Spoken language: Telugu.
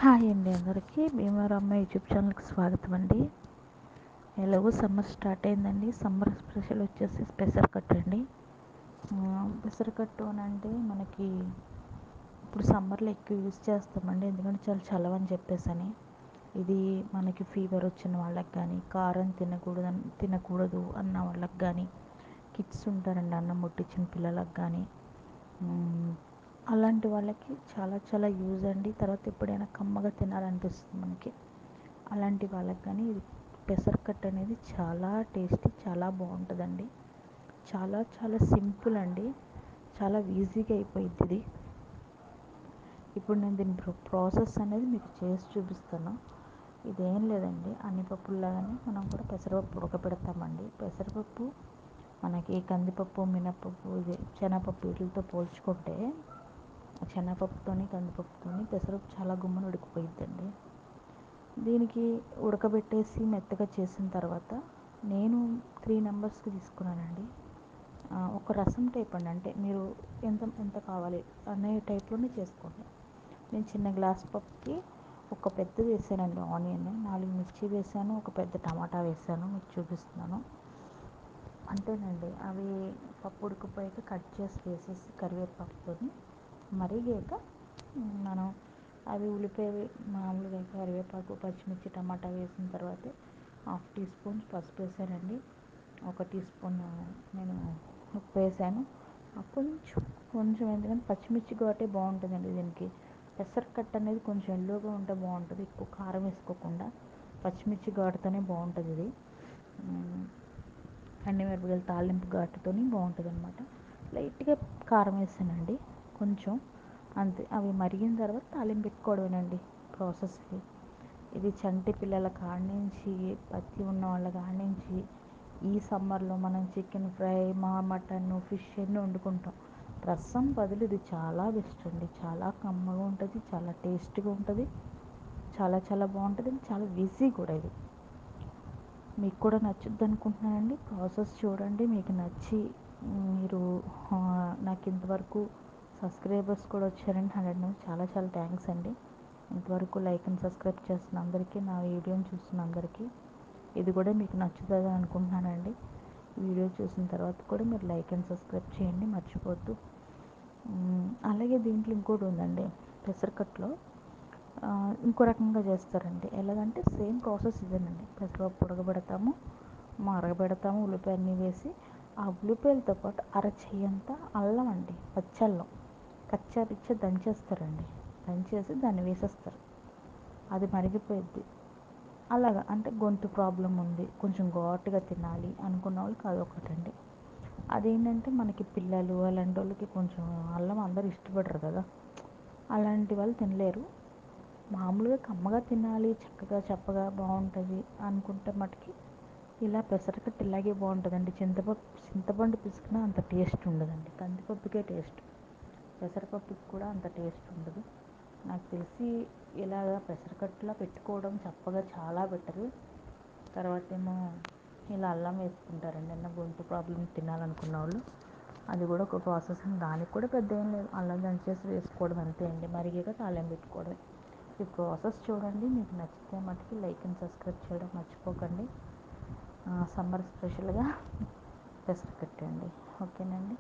హాయ్ అండి అందరికీ. భీమవరమ్మ యూట్యూబ్ ఛానల్కి స్వాగతం అండి. ఎలాగో సమ్మర్ స్టార్ట్ అయిందండి. సమ్మర్ స్పెషల్ వచ్చేసి పెసరకట్టు అండి. పెసరకట్టు అని అంటే మనకి ఇప్పుడు సమ్మర్లో ఎక్కువ యూజ్ చేస్తామండి, ఎందుకంటే చాలా చలవని చెప్పేసి. ఇది మనకి ఫీవర్ వచ్చిన వాళ్ళకి కానీ, కారం తినకూడదు అన్న వాళ్ళకి కానీ, కిడ్స్ ఉంటారండి అన్నం ముట్టించిన పిల్లలకు కానీ, అలాంటి వాళ్ళకి చాలా చాలా యూజ్ అండి. తర్వాత ఎప్పుడైనా కమ్మగా తినాలనిపిస్తుంది మనకి, అలాంటి వాళ్ళకి కానీ ఇది పెసరకట్టు అనేది చాలా టేస్టీ, చాలా బాగుంటుందండి. చాలా చాలా సింపుల్ అండి, చాలా ఈజీగా అయిపోయింది ఇది. ఇప్పుడు నేను దీని ప్రాసెస్ అనేది మీకు చేసి చూపిస్తాను. ఇదేం లేదండి, అన్ని పప్పుల్లాగానే మనం కూడా పెసరపప్పు ఉడకబెడతామండి. పెసరపప్పు మనకి కందిపప్పు, మినపప్పు, ఇది శనగపప్పు వీటితో పోల్చుకుంటే శనగపప్పుతోని కందిపప్పుతోని పెసరపప్పు చాలా గుమ్మని ఉడికిపోయిద్దండి. దీనికి ఉడకబెట్టేసి మెత్తగా చేసిన తర్వాత నేను 3 మెంబర్స్కి తీసుకున్నానండి. ఒక రసం టైప్ అండి, అంటే మీరు ఎంత ఎంత కావాలి అనే టైప్లోనే చేసుకోండి. నేను చిన్న గ్లాస్ పప్పుకి ఒక పెద్దది వేసానండి ఆనియన్, 4 మిర్చి వేసాను, ఒక పెద్ద టమాటా వేసాను, మీకు చూపిస్తున్నాను. అంతేనండి. అవి పప్పు ఉడికిపోయాక కట్ చేసి వేసేసి కరివేపాకుతో మరిగాక మనం అవి ఉల్లిపాయ మామూలుగా కరివేపాకు, పచ్చిమిర్చి, టమాటా వేసిన తర్వాత 1/2 టీ స్పూన్ పసుపు వేసానండి, 1 టీ స్పూన్ నేను ఉప్పు వేసాను. కొంచెం ఎందుకంటే పచ్చిమిర్చి ఘాటే బాగుంటుందండి దీనికి. పెసరకట్టు అనేది కొంచెం ఎల్లోగా ఉంటే బాగుంటుంది, ఎక్కువ కారం వేసుకోకుండా పచ్చిమిర్చి ఘాటుతోనే బాగుంటుంది ఇది. ఎండుమిరపకాయలు తాలింపు ఘాటుతో బాగుంటుంది అనమాట. లైట్గా కారం వేసానండి కొంచెం, అంతే. అవి మరిగిన తర్వాత తాలింపు పెట్టుకోవడమేనండి ప్రాసెస్. ఇది చంటి పిల్లల కాడ నుంచి, పత్తి ఉన్న వాళ్ళ కాడ నుంచి, ఈ సమ్మర్లో మనం చికెన్ ఫ్రై, మటన్, ఫిష్ అన్నీ వండుకుంటాం. రసం బదులు ఇది చాలా బెస్ట్ అండి. చాలా కమ్మగా ఉంటుంది, చాలా టేస్ట్గా ఉంటుంది, చాలా చాలా బాగుంటుంది, చాలా ఈజీ కూడా ఇది. మీకు కూడా నచ్చుద్ది అనుకుంటున్నానండి. ప్రాసెస్ చూడండి, మీకు నచ్చి మీరు నాకు ఇంతవరకు సబ్స్క్రైబర్స్ కూడా వచ్చారండి 100. చాలా చాలా థ్యాంక్స్ అండి. ఇంతవరకు లైక్ అండ్ సబ్స్క్రైబ్ చేస్తున్న అందరికీ, నా వీడియోని చూస్తున్న అందరికీ. ఇది కూడా మీకు నచ్చుతుంది అనుకుంటున్నానండి. వీడియో చూసిన తర్వాత కూడా మీరు లైక్ అండ్ సబ్స్క్రైబ్ చేయండి మర్చిపోద్దు. అలాగే దీంట్లో ఇంకోటి ఉందండి, పెసరకట్టులో ఇంకో రకంగా చేస్తారండి. ఎలాగంటే సేమ్ ప్రాసెస్ ఇదేనండి. పెసరపప్పు ఉడకబెడతాము, మరగబెడతాము, ఉల్లిపాయ అన్నీ వేసి, ఆ ఉల్లిపాయలతో పాటు అరచెయ్యంతా అల్లం అండి, పచ్చల్లం కచ్చా పిచ్చా దంచేస్తారండి. దంచేసి దాన్ని వేసేస్తారు, అది మరిగిపోయిద్ది. అలాగా అంటే గొంతు ప్రాబ్లం ఉంది, కొంచెం ఘాటుగా తినాలి అనుకున్న వాళ్ళకి అదొకటండి. అదేంటంటే మనకి పిల్లలు అలాంటి వాళ్ళకి కొంచెం అల్లం అందరూ ఇష్టపడరు కదా, అలాంటి వాళ్ళు తినలేరు. మామూలుగా కమ్మగా తినాలి, చక్కగా చప్పగా బాగుంటుంది అనుకుంటే మటుకి ఇలా పెసరకట్టు ఇలాగే బాగుంటుందండి. చింతపండు పిసికినా అంత టేస్ట్ ఉండదండి, కందిపప్పుకే టేస్ట్, పెసరపప్పుకి కూడా అంత టేస్ట్ ఉండదు. నాకు తెలిసి ఇలాగ పెసరకట్టులా పెట్టుకోవడం చప్పగా చాలా బెటరు. తర్వాత ఏమో ఇలా అల్లం వేసుకుంటారండి, అన్న గొంతు ప్రాబ్లం తినాలనుకున్న వాళ్ళు. అది కూడా ఒక ప్రాసెస్ అండి, దానికి కూడా పెద్ద ఏం లేదు, అల్లం దంచేసి వేసుకోవడం అంతే అండి. మరిగాక తాలింపు పెట్టుకోవడం. ఈ ప్రాసెస్ చూడండి, మీకు నచ్చితే మటుకి లైక్ అండ్ సబ్స్క్రైబ్ చేయడం మర్చిపోకండి. సమ్మర్ స్పెషల్గా పెసరకట్టు అండి. ఓకేనండి.